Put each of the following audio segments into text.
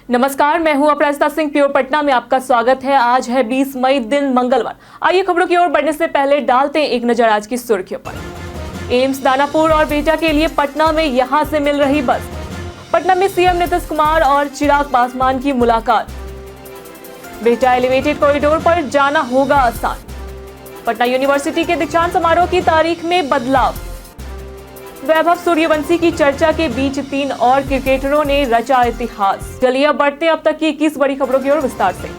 नमस्कार, मैं हूं अपराजिता सिंह। प्योर पटना में आपका स्वागत है। आज है 20 मई, दिन मंगलवार। आइए खबरों की ओर बढ़ने से पहले डालते हैं एक नजर आज की सुर्खियों पर। एम्स दानापुर और बेटा के लिए पटना में यहां से मिल रही बस। पटना में सीएम नीतीश कुमार और चिराग पासवान की मुलाकात। बेटा एलिवेटेड कॉरिडोर पर जाना होगा आसान। पटना यूनिवर्सिटी के दीक्षांत समारोह की तारीख में बदलाव। वैभव सूर्यवंशी की चर्चा के बीच 3 और क्रिकेटरों ने रचा इतिहास। चलिए अब बढ़ते अब तक की 21 बड़ी खबरों की ओर विस्तार से।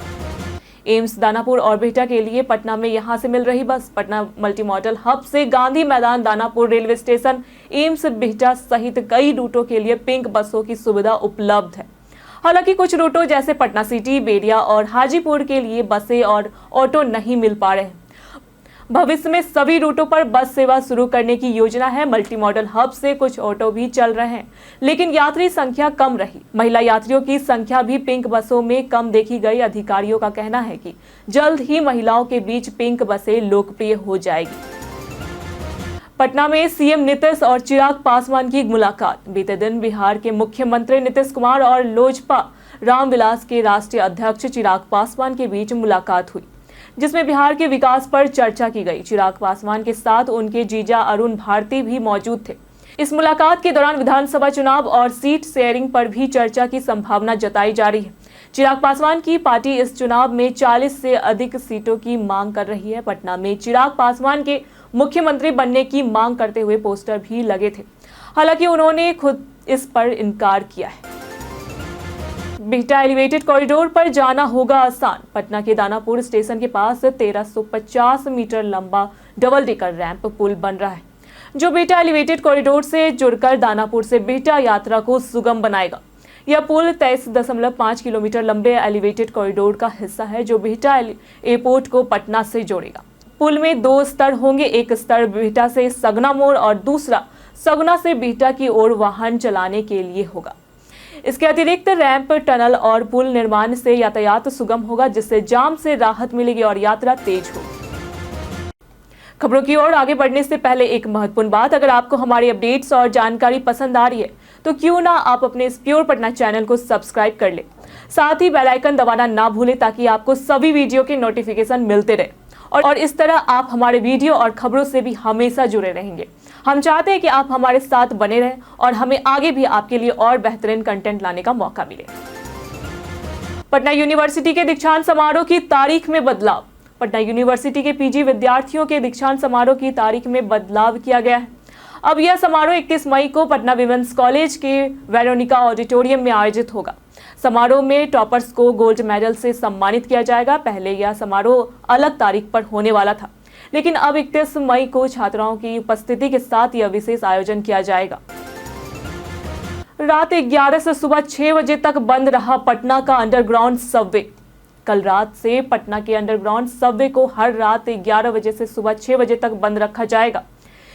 एम्स दानापुर और बेटा के लिए पटना में यहां से मिल रही बस। पटना मल्टी मॉडल हब से गांधी मैदान, Danapur railway station, AIIMS Bihta सहित कई रूटों के लिए पिंक बसों की सुविधा उपलब्ध है। हालांकि कुछ रूटों जैसे पटना सिटी, बेरिया और हाजीपुर के लिए बसें और ऑटो नहीं मिल पा रहे हैं। भविष्य में सभी रूटों पर बस सेवा शुरू करने की योजना है। मल्टी मॉडल हब से कुछ ऑटो भी चल रहे हैं, लेकिन यात्री संख्या कम रही। महिला यात्रियों की संख्या भी पिंक बसों में कम देखी गई। अधिकारियों का कहना है कि जल्द ही महिलाओं के बीच पिंक बसें लोकप्रिय हो जाएगी। पटना में सीएम नीतीश और चिराग पासवान की मुलाकात। बीते दिन बिहार के मुख्यमंत्री नीतीश कुमार और लोजपा रामविलास के राष्ट्रीय अध्यक्ष चिराग पासवान के बीच मुलाकात हुई, जिसमें बिहार के विकास पर चर्चा की गई। चिराग पासवान के साथ उनके जीजा अरुण भारती भी मौजूद थे। इस मुलाकात के दौरान विधानसभा चुनाव और सीट शेयरिंग पर भी चर्चा की संभावना जताई जा रही है। चिराग पासवान की पार्टी इस चुनाव में 40 से अधिक सीटों की मांग कर रही है। पटना में चिराग पासवान के मुख्यमंत्री बनने की मांग करते हुए पोस्टर भी लगे थे। हालांकि उन्होंने खुद इस पर इनकार किया है। बिहटा एलिवेटेड कॉरिडोर पर जाना होगा आसान। पटना के दानापुर स्टेशन के पास 1350 मीटर लंबा डबल डेकर रैंप पुल बन रहा है, जो बिहटा एलिवेटेड कॉरिडोर से जुड़कर दानापुर से बिहटा यात्रा को सुगम बनाएगा। यह पुल 23.5 किलोमीटर लंबे एलिवेटेड कॉरिडोर का हिस्सा है, जो बिहटा एयरपोर्ट को पटना से जोड़ेगा। पुल में 2 स्तर होंगे। एक स्तर बिहटा से सगना मोड़ और दूसरा सगना से बिहटा की ओर वाहन चलाने के लिए होगा। इसके अतिरिक्त रैंप, टनल और पुल निर्माण से यातायात सुगम होगा, जिससे जाम से राहत मिलेगी और यात्रा तेज होगी। खबरों की ओर आगे बढ़ने से पहले एक महत्वपूर्ण बात, अगर आपको हमारी अपडेट्स और जानकारी पसंद आ रही है तो क्यों ना आप अपने इस प्योर पटना चैनल को सब्सक्राइब कर ले। साथ ही बेल आइकन दबाना ना भूलें, ताकि आपको सभी वीडियो के नोटिफिकेशन मिलते रहे और इस तरह आप हमारे वीडियो और खबरों से भी हमेशा जुड़े रहेंगे। हम चाहते हैं कि आप हमारे साथ बने रहें और हमें आगे भी आपके लिए और बेहतरीन कंटेंट लाने का मौका मिले। पटना यूनिवर्सिटी के दीक्षांत समारोह की तारीख में बदलाव। पटना यूनिवर्सिटी के पीजी विद्यार्थियों के दीक्षांत समारोह की तारीख में बदलाव किया गया है। अब यह समारोह 31 मई को पटना विमेंस कॉलेज के वेरोनिका ऑडिटोरियम में आयोजित होगा। समारोह में टॉपर्स को गोल्ड मेडल से सम्मानित किया जाएगा। पहले यह समारोह अलग तारीख पर होने वाला था, लेकिन अब 31 मई को छात्राओं की उपस्थिति के साथ यह विशेष आयोजन किया जाएगा। रात 11 से सुबह 6 बजे तक बंद रहा पटना का अंडरग्राउंड सबवे। कल रात से पटना के अंडरग्राउंड सबवे को हर रात 11 बजे से सुबह 6 बजे तक बंद रखा जाएगा।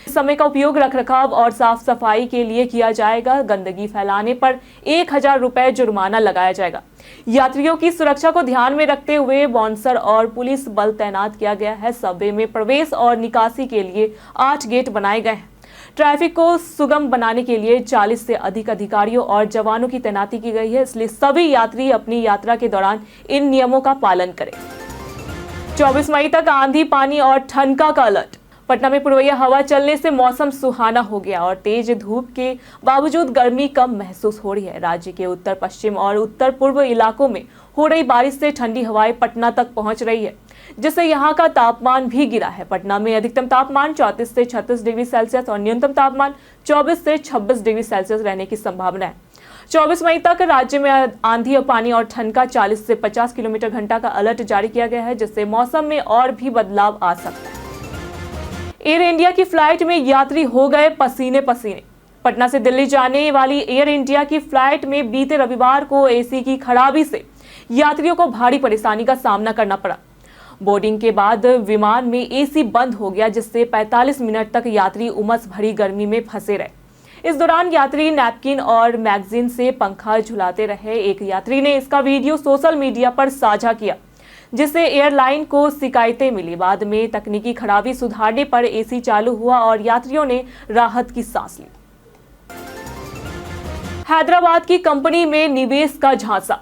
इस समय का उपयोग रखरखाव और साफ सफाई के लिए किया जाएगा। गंदगी फैलाने पर 1000 रुपए जुर्माना लगाया जाएगा। यात्रियों की सुरक्षा को ध्यान में रखते हुए बाउंसर और पुलिस बल तैनात किया गया है। सबवे में प्रवेश और निकासी के लिए 8 गेट बनाए गए हैं। ट्रैफिक को सुगम बनाने के लिए 40 से अधिक अधिकारियों और जवानों की तैनाती की गई है, इसलिए सभी यात्री अपनी यात्रा के दौरान इन नियमों का पालन करें। 24 मई तक आंधी, पानी और ठनका का अलर्ट। पटना में पूर्वैया हवा चलने से मौसम सुहाना हो गया और तेज धूप के बावजूद गर्मी कम महसूस हो रही है। राज्य के उत्तर पश्चिम और उत्तर पूर्व इलाकों में हो रही बारिश से ठंडी हवाएं पटना तक पहुंच रही है, जिससे यहां का तापमान भी गिरा है। पटना में अधिकतम तापमान 34 से 36 डिग्री सेल्सियस और न्यूनतम तापमान 24 से 26 डिग्री सेल्सियस रहने की संभावना है। 24 मई तक राज्य में आंधी, पानी और ठनका 40 से 50 किलोमीटर घंटा का अलर्ट जारी किया गया है, जिससे मौसम में और भी बदलाव आ सकता है। एयर इंडिया की फ्लाइट में यात्री हो गए पसीने पसीने। पटना से दिल्ली जाने वाली एयर इंडिया की फ्लाइट में बीते रविवार को एसी की खराबी से यात्रियों को भारी परेशानी का सामना करना पड़ा। बोर्डिंग के बाद विमान में एसी बंद हो गया, जिससे 45 मिनट तक यात्री उमस भरी गर्मी में फंसे रहे। इस दौरान यात्री नैपकिन और मैगजीन से पंखा झुलाते रहे। एक यात्री ने इसका वीडियो सोशल मीडिया पर साझा किया, जिससे एयरलाइन को शिकायतें मिली। बाद में तकनीकी खराबी सुधारने पर एसी चालू हुआ और यात्रियों ने राहत की सांस ली। हैदराबाद की कंपनी में निवेश का झांसा।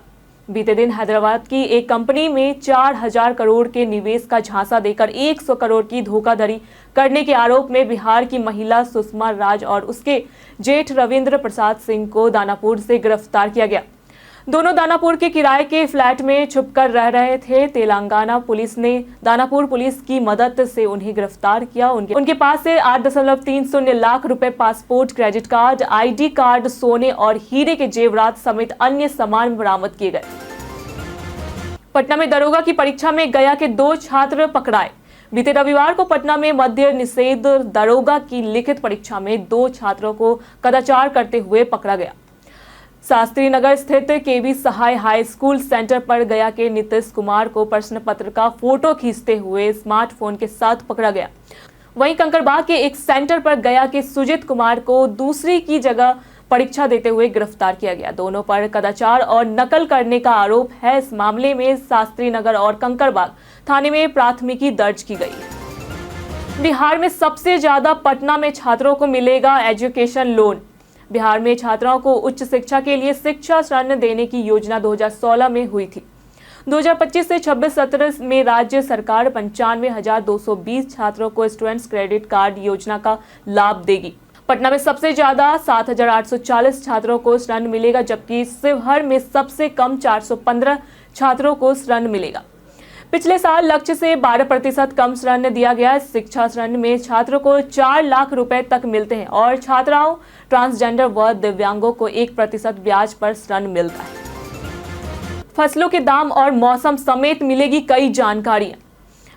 बीते दिन हैदराबाद की एक कंपनी में 4,000 करोड़ के निवेश का झांसा देकर 100 करोड़ की धोखाधड़ी करने के आरोप में बिहार की महिला सुषमा राज और उसके जेठ रविंद्र प्रसाद सिंह को दानापुर से गिरफ्तार किया गया। दोनों दानापुर के किराए के फ्लैट में छुपकर रह रहे थे। तेलंगाना पुलिस ने दानापुर पुलिस की मदद से उन्हें गिरफ्तार किया। उनके पास से 8.30 लाख रुपए, passport, credit card, ID card, सोने और हीरे के जेवरात समेत अन्य सामान बरामद किए गए। पटना में दरोगा की परीक्षा में गया के 2 छात्र पकड़ाए। बीते रविवार को पटना में मद्य निषेध दरोगा की लिखित परीक्षा में 2 छात्रों को कदाचार करते हुए पकड़ा गया। शास्त्री नगर स्थित केवी सहाय हाई स्कूल सेंटर पर गया के नीतीश कुमार को प्रश्न पत्र का फोटो खींचते हुए स्मार्टफोन के साथ पकड़ा गया। वहीं कंकड़बाग के एक सेंटर पर गया के सुजीत कुमार को दूसरी की जगह परीक्षा देते हुए गिरफ्तार किया गया। दोनों पर कदाचार और नकल करने का आरोप है। इस मामले में शास्त्री नगर और कंकड़बाग थाने में प्राथमिकी दर्ज की गई। बिहार में सबसे ज्यादा पटना में छात्रों को मिलेगा एजुकेशन लोन। बिहार में छात्राओं को उच्च शिक्षा के लिए शिक्षा ऋण देने की योजना 2016 में हुई थी। 2025 से 26 सत्र में राज्य सरकार 95,220 छात्रों को स्टूडेंट्स क्रेडिट कार्ड योजना का लाभ देगी। पटना में सबसे ज्यादा 7,840 छात्रों को ऋण मिलेगा, जबकि शिवहर में सबसे कम 415 छात्रों को ऋण मिलेगा। पिछले साल लक्ष्य से 12% कम ऋण दिया गया। शिक्षा ऋण में छात्रों को 4 लाख रुपए तक मिलते हैं और छात्राओं, ट्रांसजेंडर व दिव्यांगों को 1% ब्याज पर ऋण मिलता है। फसलों के दाम और मौसम समेत मिलेगी कई जानकारियां।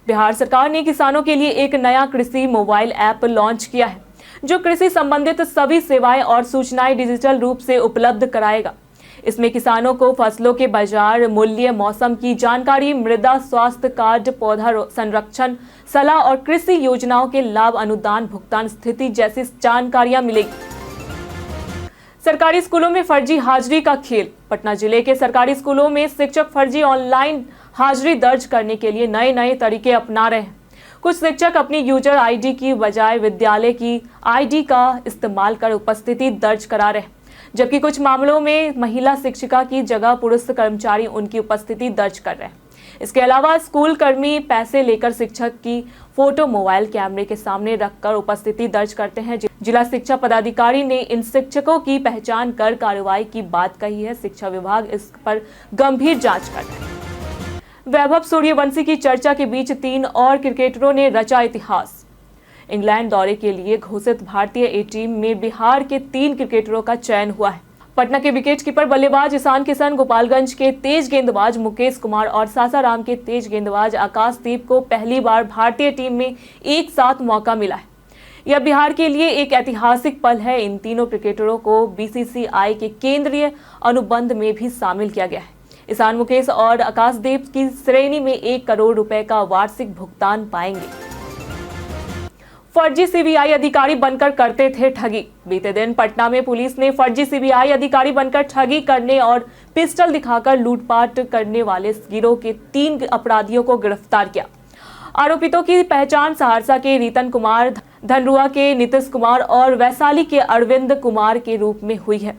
बिहार सरकार ने किसानों के लिए एक नया कृषि मोबाइल ऐप लॉन्च किया है, जो कृषि संबंधित सभी सेवाएं और सूचनाएं डिजिटल रूप से उपलब्ध कराएगा। इसमें किसानों को फसलों के बाजार मूल्य, मौसम की जानकारी, मृदा स्वास्थ्य कार्ड, पौधा संरक्षण सलाह और कृषि योजनाओं के लाभ, अनुदान भुगतान स्थिति जैसी जानकारियां मिलेगी। सरकारी स्कूलों में फर्जी हाजिरी का खेल। पटना जिले के सरकारी स्कूलों में शिक्षक फर्जी ऑनलाइन हाजिरी दर्ज करने के लिए नए तरीके अपना रहे हैं। कुछ शिक्षक अपनी यूजर आईडी की बजाय विद्यालय की आईडी का इस्तेमाल कर उपस्थिति दर्ज करा रहे हैं, जबकि कुछ मामलों में महिला शिक्षिका की जगह पुरुष कर्मचारी उनकी उपस्थिति दर्ज कर रहे हैं। इसके अलावा स्कूल कर्मी पैसे लेकर शिक्षक की फोटो मोबाइल कैमरे के सामने रखकर उपस्थिति दर्ज करते हैं। जिला शिक्षा पदाधिकारी ने इन शिक्षकों की पहचान कर कार्रवाई की बात कही है। शिक्षा विभाग इस पर गंभीर जांच कर रहा है। वैभव सूर्यवंशी की चर्चा के बीच 3 और क्रिकेटरों ने रचा इतिहास। इंग्लैंड दौरे के लिए घोषित भारतीय ए टीम में बिहार के 3 क्रिकेटरों का चयन हुआ है। पटना के विकेटकीपर बल्लेबाज ईशान किशन, गोपालगंज के तेज गेंदबाज मुकेश कुमार और सासाराम के तेज गेंदबाज आकाशदीप को पहली बार भारतीय टीम में एक साथ मौका मिला है। यह बिहार के लिए एक ऐतिहासिक पल है। इन तीनों क्रिकेटरों को बीसीसीआई के केंद्रीय अनुबंध में भी शामिल किया गया है। ईशान, मुकेश और आकाशदीप की श्रेणी में 1 करोड़ रुपए का वार्षिक भुगतान पाएंगे। फर्जी सीबीआई अधिकारी बनकर करते थे ठगी। बीते दिन पटना में पुलिस ने फर्जी सीबीआई अधिकारी बनकर ठगी करने और पिस्टल दिखाकर लूटपाट करने वाले गिरोह के 3 अपराधियों को गिरफ्तार किया। आरोपितों की पहचान सहरसा के रीतन कुमार, धनरुआ के नीतीश कुमार और वैशाली के अरविंद कुमार के रूप में हुई है।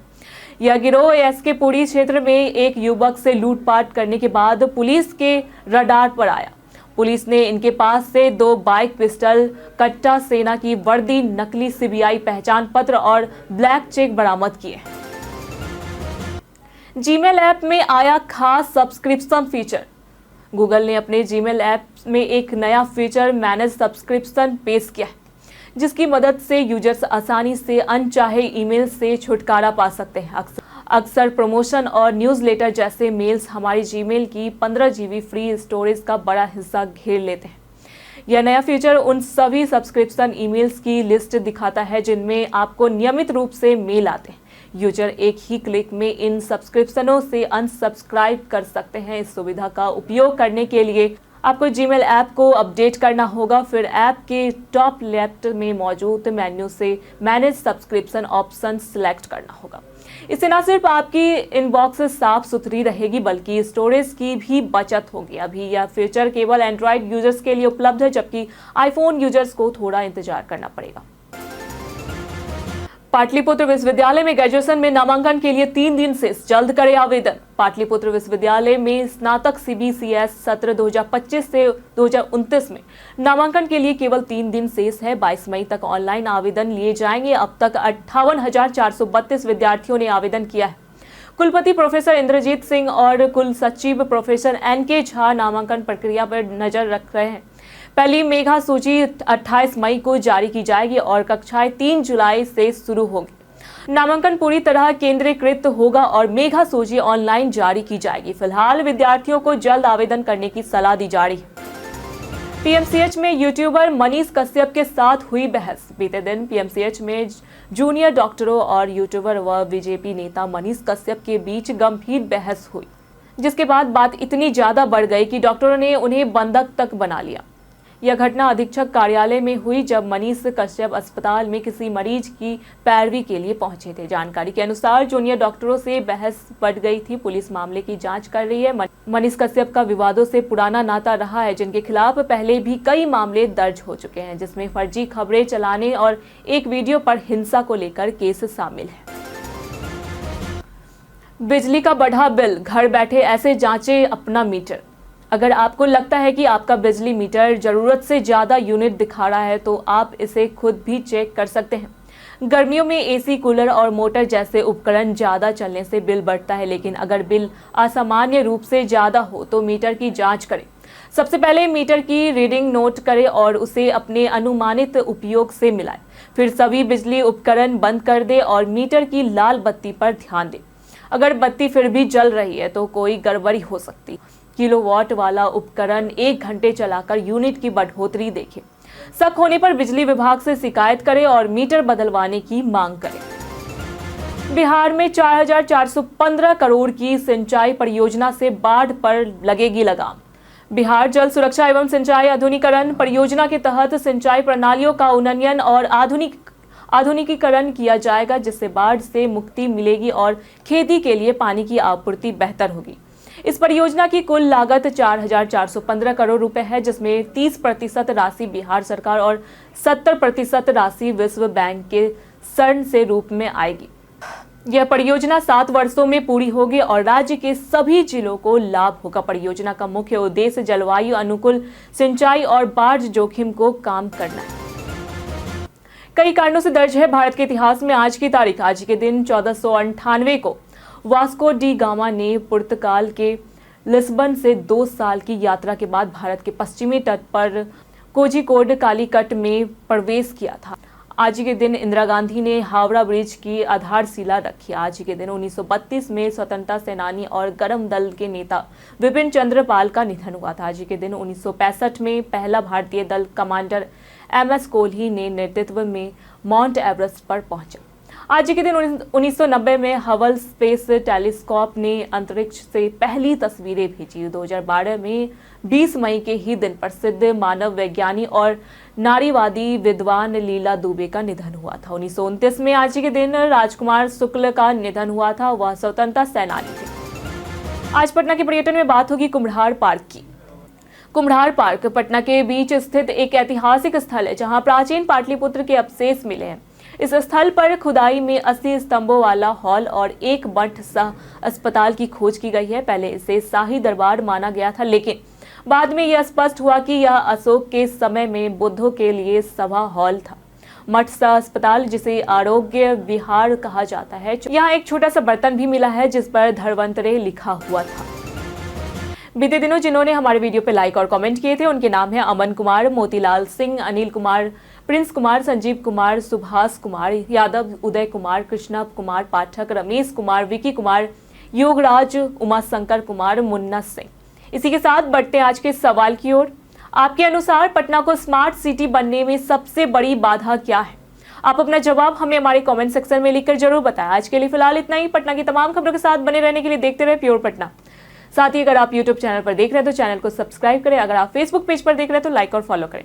यह गिरोह एसके पुरी क्षेत्र में एक युवक से लूटपाट करने के बाद पुलिस के रडार पर आया। पुलिस ने इनके पास से 2 बाइक, पिस्टल, कट्टा, सेना की वर्दी, नकली सीबीआई पहचान पत्र और ब्लैक चेक बरामद किए। जीमेल ऐप में आया खास सब्सक्रिप्शन फीचर। गूगल ने अपने जीमेल ऐप में एक नया फीचर मैनेज सब्सक्रिप्शन पेश किया है, जिसकी मदद से यूजर्स आसानी से अनचाहे ईमेल से छुटकारा पा सकते हैं। अक्सर प्रमोशन और न्यूज़लेटर जैसे मेल्स हमारी जीमेल की 15 GB फ्री स्टोरेज का बड़ा हिस्सा घेर लेते हैं। यह नया फीचर उन सभी सब्सक्रिप्शन ईमेल्स की लिस्ट दिखाता है जिनमें आपको नियमित रूप से मेल आते हैं। यूजर एक ही क्लिक में इन सब्सक्रिप्शनों से अनसब्सक्राइब कर सकते हैं। इस सुविधा का उपयोग करने के लिए आपको जीमेल ऐप को अपडेट करना होगा। फिर ऐप के टॉप लेफ्ट में मौजूद मेन्यू से मैनेज सब्सक्रिप्शन ऑप्शन सिलेक्ट करना होगा। इससे न सिर्फ आपकी इनबॉक्स साफ सुथरी रहेगी, बल्कि स्टोरेज की भी बचत होगी। अभी यह फीचर केवल एंड्रॉइड यूजर्स के लिए उपलब्ध है, जबकि आईफोन यूजर्स को थोड़ा इंतजार करना पड़ेगा। पाटलिपुत्र विश्वविद्यालय में ग्रेजुएशन में नामांकन के लिए 3 दिन से जल्द करें आवेदन। पाटलिपुत्र विश्वविद्यालय में स्नातक CBCS सत्र 2025 से 2029 में नामांकन के लिए केवल 3 दिन शेष है। 22 मई तक ऑनलाइन आवेदन लिए जाएंगे। अब तक 58,432 विद्यार्थियों ने आवेदन किया है। कुलपति प्रोफेसर इंद्रजीत सिंह और कुल सचिव प्रोफेसर NK झा नामांकन प्रक्रिया पर नजर रख रहे हैं। पहली मेधा सूची 28 मई को जारी की जाएगी और कक्षाएं 3 जुलाई से शुरू होंगी। नामांकन पूरी तरह केंद्रीकृत होगा और मेधा सूची ऑनलाइन जारी की जाएगी। फिलहाल विद्यार्थियों को जल्द आवेदन करने की सलाह दी जा रही है। PMCH में यूट्यूबर मनीष कश्यप के साथ हुई बहस। बीते दिन PMCH में जूनियर डॉक्टरों और यूट्यूबर व बीजेपी नेता मनीष कश्यप के बीच गंभीर बहस हुई, जिसके बाद बात इतनी ज्यादा बढ़ गई कि डॉक्टरों ने उन्हें बंधक तक बना लिया। यह घटना अधीक्षक कार्यालय में हुई जब मनीष कश्यप अस्पताल में किसी मरीज की पैरवी के लिए पहुंचे थे। जानकारी के अनुसार जूनियर डॉक्टरों से बहस बढ़ गई थी। पुलिस मामले की जांच कर रही है। मनीष कश्यप का विवादों से पुराना नाता रहा है, जिनके खिलाफ पहले भी कई मामले दर्ज हो चुके हैं, जिसमें फर्जी खबरें चलाने और एक वीडियो पर हिंसा को लेकर केस शामिल है। बिजली का बढ़ा बिल, घर बैठे ऐसे जांचे अपना मीटर। अगर आपको लगता है कि आपका बिजली मीटर जरूरत से ज़्यादा यूनिट दिखा रहा है तो आप इसे खुद भी चेक कर सकते हैं। गर्मियों में AC, कूलर और मोटर जैसे उपकरण ज़्यादा चलने से बिल बढ़ता है, लेकिन अगर बिल असामान्य रूप से ज़्यादा हो तो मीटर की जांच करें। सबसे पहले मीटर की रीडिंग नोट करें और उसे अपने अनुमानित उपयोग से मिलाएं। फिर सभी बिजली उपकरण बंद कर दें और मीटर की लाल बत्ती पर ध्यान दें। अगर बत्ती फिर भी जल रही है तो कोई गड़बड़ी हो सकती है। किलोवाट वाला उपकरण 1 घंटे चलाकर यूनिट की बढ़ोतरी देखें। शक होने पर बिजली विभाग से शिकायत करें और मीटर बदलवाने की मांग करें। बिहार में 4,415 करोड़ की सिंचाई परियोजना से बाढ़ पर लगेगी लगाम। बिहार जल सुरक्षा एवं सिंचाई आधुनिकीकरण परियोजना के तहत सिंचाई प्रणालियों का उन्नयन और आधुनिकीकरण किया जाएगा, जिससे बाढ़ से मुक्ति मिलेगी और खेती के लिए पानी की आपूर्ति बेहतर होगी। इस परियोजना की कुल लागत 4,415 करोड़ रुपए है, जिसमें 30% राशि बिहार सरकार और 70% राशि विश्व बैंक के ऋण से रूप में आएगी। यह परियोजना 7 वर्षों में पूरी होगी और राज्य के सभी जिलों को लाभ होगा। परियोजना का मुख्य उद्देश्य जलवायु अनुकूल सिंचाई और बाढ़ जोखिम को कम करना है। कई कारणों से दर्ज है भारत के इतिहास में आज की तारीख। आज के दिन 1498 को वास्को डी गामा ने पुर्तगाल के लिस्बन से 2 साल की यात्रा के बाद भारत के पश्चिमी तट पर कोझिकोड कालीकट में प्रवेश किया था। आज के दिन इंदिरा गांधी ने हावड़ा ब्रिज की आधारशिला रखी। आज के दिन 1932 में स्वतंत्रता सेनानी और गर्म दल के नेता विपिन चंद्र पाल का निधन हुआ था। आज के दिन 1965 में पहला भारतीय दल कमांडर MS कोहली ने नेतृत्व में माउंट एवरेस्ट पर पहुंचा। आज के दिन 1990 में हबल स्पेस टेलीस्कोप ने अंतरिक्ष से पहली तस्वीरें भेजी। 2012 में 20 मई के ही दिन प्रसिद्ध मानव वैज्ञानी और नारीवादी विद्वान लीला दुबे का निधन हुआ था। 1929 में आज के दिन राजकुमार शुक्ल का निधन हुआ था। वह स्वतंत्रता सेनानी थे। आज पटना के पर्यटन में बात होगी कुम्हरार पार्क की। कुम्हरार पार्क पटना के बीच स्थित एक ऐतिहासिक स्थल है, जहां प्राचीन पाटलिपुत्र के अवशेष मिले हैं। इस स्थल पर खुदाई में 80 स्तंभों वाला हॉल और एक मठ सह अस्पताल की खोज की गई है। पहले इसे शाही दरबार माना गया था, लेकिन बाद में यह स्पष्ट हुआ कि यह अशोक के समय में बुद्धों के लिए सभा हॉल था। मठ सह अस्पताल, जिसे आरोग्य विहार कहा जाता है, यहाँ एक छोटा सा बर्तन भी मिला है जिस पर धर्वंतरे लिखा हुआ था। बीते दिनों जिन्होंने हमारे वीडियो पे लाइक और कमेंट किए थे उनके नाम है अमन कुमार, मोतीलाल सिंह, अनिल कुमार, प्रिंस कुमार, संजीव कुमार, सुभाष कुमार यादव, उदय कुमार, कृष्णा कुमार पाठक, रमेश कुमार, विकी कुमार, योगराज, उमाशंकर कुमार, मुन्ना सिंह। इसी के साथ बढ़ते आज के सवाल की ओर। आपके अनुसार पटना को स्मार्ट सिटी बनने में सबसे बड़ी बाधा क्या है? आप अपना जवाब हमें हमारे कमेंट सेक्शन में लिखकर जरूर बताएं। आज के लिए फिलहाल इतना ही। पटना की तमाम खबरों के साथ बने रहने के लिए देखते रहे प्योर पटना। साथ ही अगर आप YouTube चैनल पर देख रहे हैं तो चैनल को सब्सक्राइब करें। अगर आप Facebook पेज पर देख रहे हैं तो लाइक और फॉलो करें।